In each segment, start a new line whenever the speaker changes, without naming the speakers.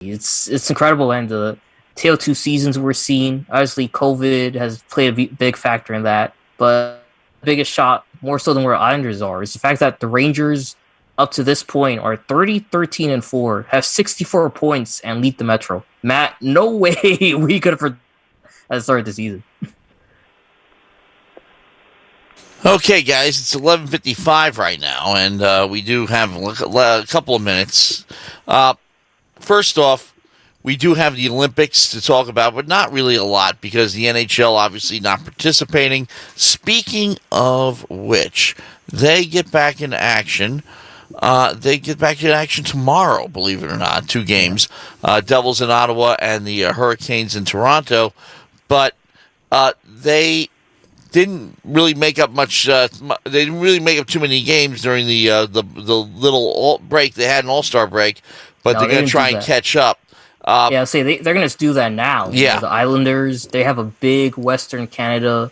It's incredible, and the tale of two seasons we're seeing. Obviously, COVID has played a big factor in that, but the biggest shot, more so than where Islanders are, is the fact that the Rangers, up to this point, are 30, 13, and 4, have 64 points, and lead the Metro. Matt, no way we could have at the start of the season.
Okay, guys, it's 11:55 right now, and we do have a couple of minutes. First off, we do have the Olympics to talk about, but not really a lot because the NHL obviously not participating. Speaking of which, they get back in action. They get back in action tomorrow, believe it or not. 2 games, Devils in Ottawa and the Hurricanes in Toronto. But they didn't really make up much. They didn't really make up too many games during the little break. They had an All-Star break, but they're going to try and catch up.
They're going to do that now.
Yeah.
The Islanders, they have a big Western Canada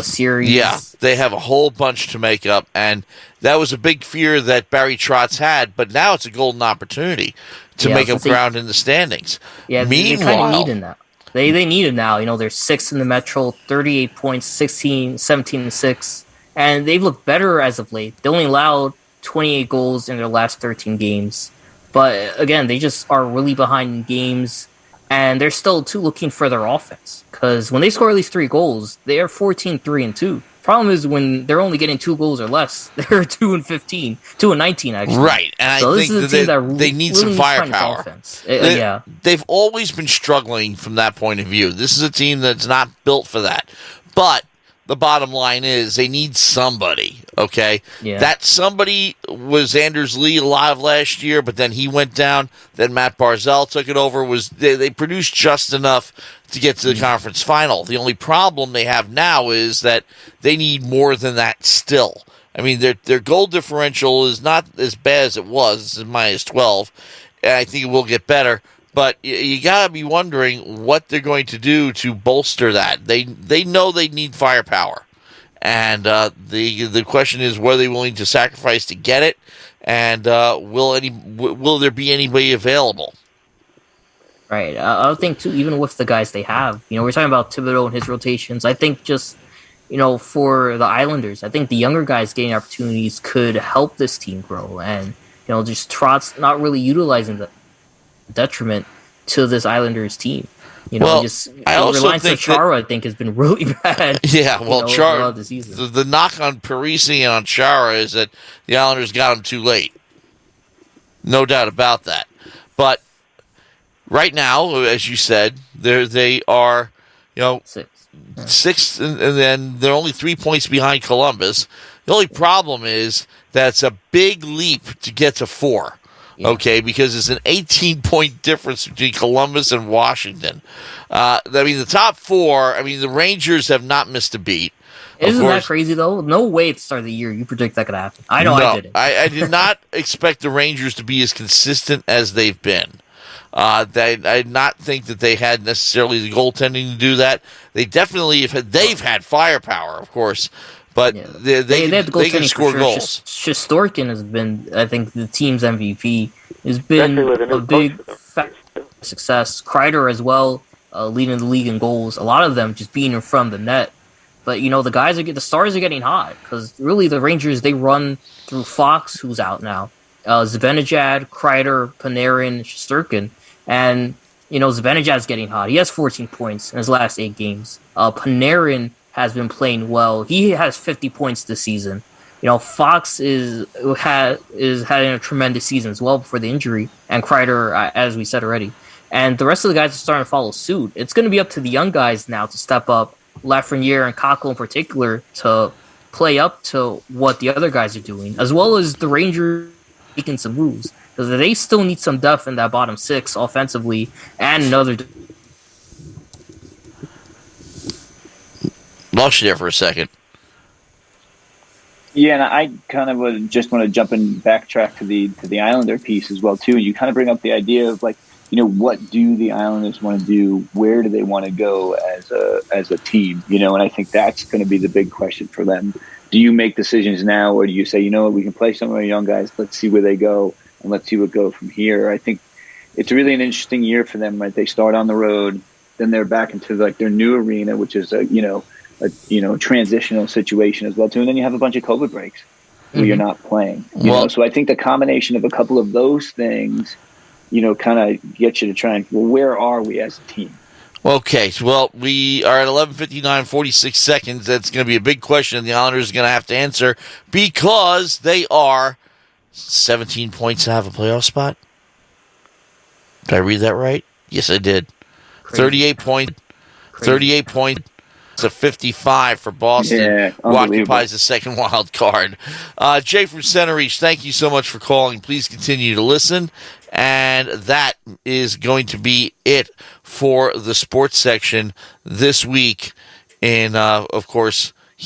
series.
Yeah, they have a whole bunch to make up, and that was a big fear that Barry Trotz had, but now it's a golden opportunity to make up ground in the standings.
Yeah,
Meanwhile,
they kind of need it now. They need it now. They're 6th in the Metro, 38 points, 16, 17, and 6, and they've looked better as of late. They only allowed 28 goals in their last 13 games. But again, they just are really behind in games, and they're still looking for their offense. Because when they score at least 3 goals, they are 14, 3, and 2. Problem is when they're only getting 2 goals or less, they're 2 and 15, 2 and 19 actually.
Right, and
so
I think they need
really
some firepower.
Yeah,
they've always been struggling from that point of view. This is a team that's not built for that. But the bottom line is they need somebody, okay?
Yeah.
That somebody was Anders Lee a lot of last year, but then he went down. Then Matt Barzal took it over. They produced just enough to get to the conference final. The only problem they have now is that they need more than that still. I mean, their goal differential is not as bad as it was. It's minus 12, and I think it will get better. But you got to be wondering what they're going to do to bolster that. They know they need firepower. And the question is, what are they willing to sacrifice to get it? And will there be anybody available?
Right. I think, too, even with the guys they have, we're talking about Thibodeau and his rotations. I think just, for the Islanders, I think the younger guys getting opportunities could help this team grow. And, just Trotz not really utilizing the detriment to this Islanders team.
I also
reliance on
think
Chara, I think, has been really bad.
Yeah, well, Chara,
the season.
The knock on Parisi and on Chara is that the Islanders got him too late. No doubt about that. But right now, as you said, they are, 6th, and then they're only 3 points behind Columbus. The only problem is that it's a big leap to get to 4. Yeah. Okay, because it's an 18-point difference between Columbus and Washington. The top 4, the Rangers have not missed a beat.
Isn't that crazy, though? No way at the start of the year you predict that could happen. I know I didn't.
I did not expect the Rangers to be as consistent as they've been. I did not think that they had necessarily the goaltending to do that. They definitely they've had firepower, of course, but they can score goals.
Shesterkin has been, I think, the team's MVP. Has been a big success. Kreider as well, leading the league in goals. A lot of them just being in front of the net. But the stars are getting hot because really the Rangers, they run through Fox, who's out now, Zibanejad, Kreider, Panarin, Shesterkin, and Zibanejad's getting hot. He has 14 points in his last 8 games. Panarin has been playing well. He has 50 points this season. Fox is having a tremendous season as well before the injury, and Kreider, as we said already. And the rest of the guys are starting to follow suit. It's going to be up to the young guys now to step up, Lafreniere and Cockle in particular, to play up to what the other guys are doing, as well as the Rangers making some moves. Because they still need some depth in that bottom 6 offensively, and another...
Lost you there for a second.
Yeah, and I kind of just want to jump and backtrack to the Islander piece as well, too. You kind of bring up the idea of, what do the Islanders want to do? Where do they want to go as a team? And I think that's going to be the big question for them. Do you make decisions now, or do you say, we can play some of our young guys, let's see where they go, and let's see what goes from here? I think, it's really an interesting year for them, right? They start on the road, then they're back into like their new arena, which is a transitional situation as well too. And then you have a bunch of COVID breaks where you're not playing, you know? So I think the combination of a couple of those things, kind of get you to try and, where are we as a team?
Okay, well, we are at 11:59, 46 seconds. That's going to be a big question the Islanders are going to have to answer because they are 17 points to have a playoff spot. Did I read that right? Yes, I did. Crazy. 38 points to 55 for Boston, who occupies the second wild card. Jay from Center East, thank you so much for calling. Please continue to listen. And that is going to be it for the sports section this week in, of course,